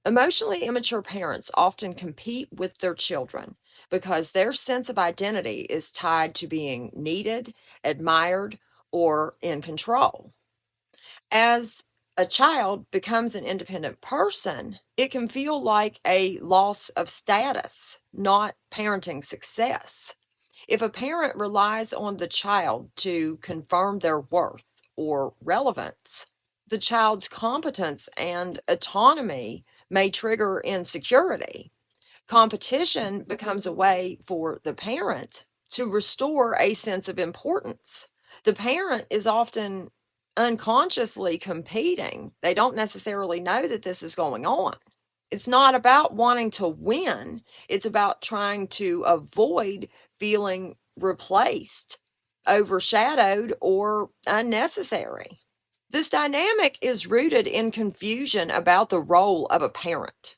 Emotionally immature parents often compete with their children because their sense of identity is tied to being needed, admired, or in control. As a child becomes an independent person, it can feel like a loss of status, not parenting success. If a parent relies on the child to confirm their worth or relevance, the child's competence and autonomy may trigger insecurity. Competition becomes a way for the parent to restore a sense of importance. The parent is often unconsciously competing. They don't necessarily know that this is going on. It's not about wanting to win, it's about trying to avoid feeling replaced, overshadowed, or unnecessary. This dynamic is rooted in confusion about the role of a parent.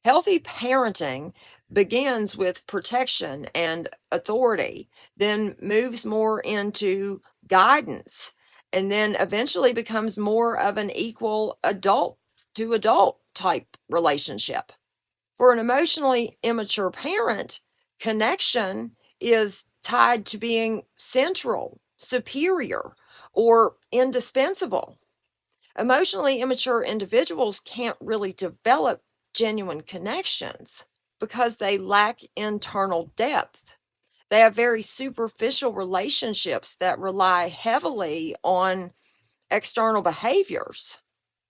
Healthy parenting begins with protection and authority, then moves more into guidance, and then eventually becomes more of an equal adult to adult type relationship. For an emotionally immature parent, connection is tied to being central, superior, or indispensable. Emotionally immature individuals can't really develop genuine connections because they lack internal depth. They have very superficial relationships that rely heavily on external behaviors.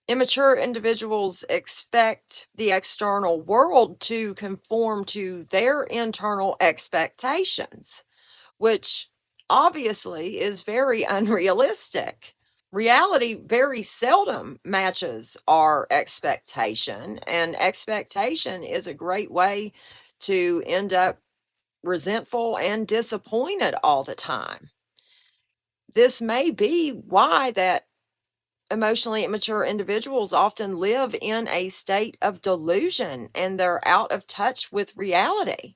Immature individuals expect the external world to conform to their internal expectations, which obviously is very unrealistic. Reality very seldom matches our expectation, and expectation is a great way to end up resentful and disappointed all the time. This may be why that emotionally immature individuals often live in a state of delusion and they're out of touch with reality.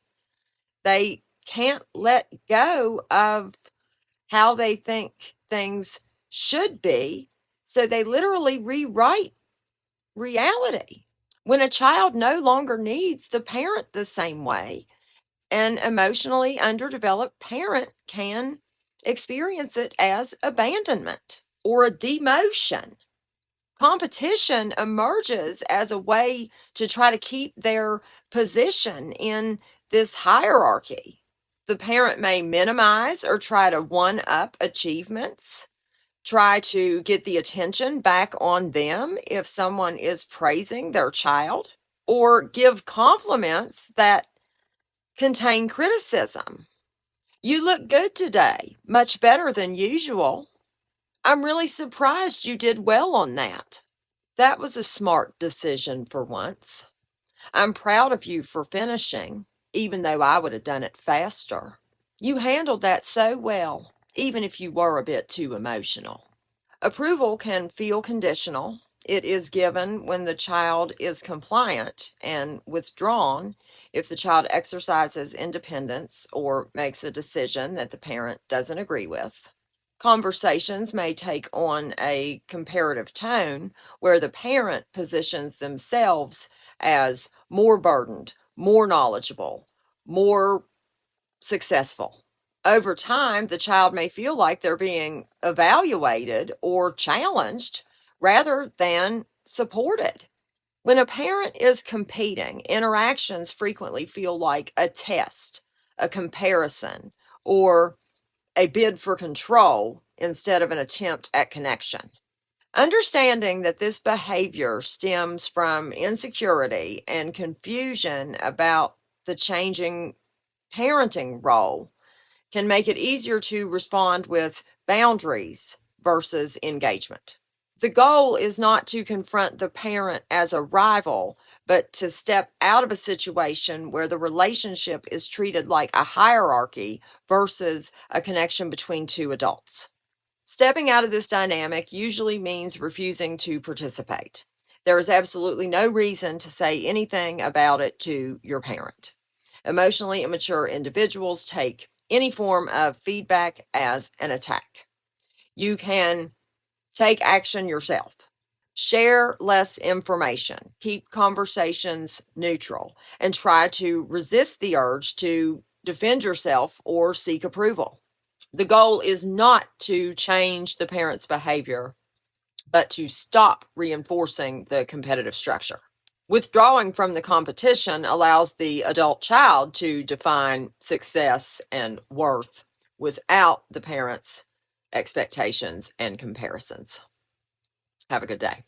They can't let go of how they think things should be, so they literally rewrite reality. When a child no longer needs the parent the same way, an emotionally underdeveloped parent can experience it as abandonment or a demotion. Competition emerges as a way to try to keep their position in this hierarchy. The parent may minimize or try to one up achievements, try to get the attention back on them if someone is praising their child, or give compliments that contain criticism. You look good today, much better than usual. I'm really surprised you did well on that. That was a smart decision for once. I'm proud of you for finishing, even though I would have done it faster. You handled that so well, even if you were a bit too emotional. Approval can feel conditional. It is given when the child is compliant and withdrawn if the child exercises independence or makes a decision that the parent doesn't agree with. Conversations may take on a comparative tone where the parent positions themselves as more burdened, more knowledgeable, more successful. Over time, the child may feel like they're being evaluated or challenged rather than supported. When a parent is competing, interactions frequently feel like a test, a comparison, or a bid for control instead of an attempt at connection. Understanding that this behavior stems from insecurity and confusion about the changing parenting role can make it easier to respond with boundaries versus engagement. The goal is not to confront the parent as a rival, but to step out of a situation where the relationship is treated like a hierarchy versus a connection between two adults. Stepping out of this dynamic usually means refusing to participate. There is absolutely no reason to say anything about it to your parent. Emotionally immature individuals take any form of feedback as an attack. You can take action yourself. Share less information, keep conversations neutral, and try to resist the urge to defend yourself or seek approval. The goal is not to change the parent's behavior, but to stop reinforcing the competitive structure. Withdrawing from the competition allows the adult child to define success and worth without the parent's expectations and comparisons. Have a good day.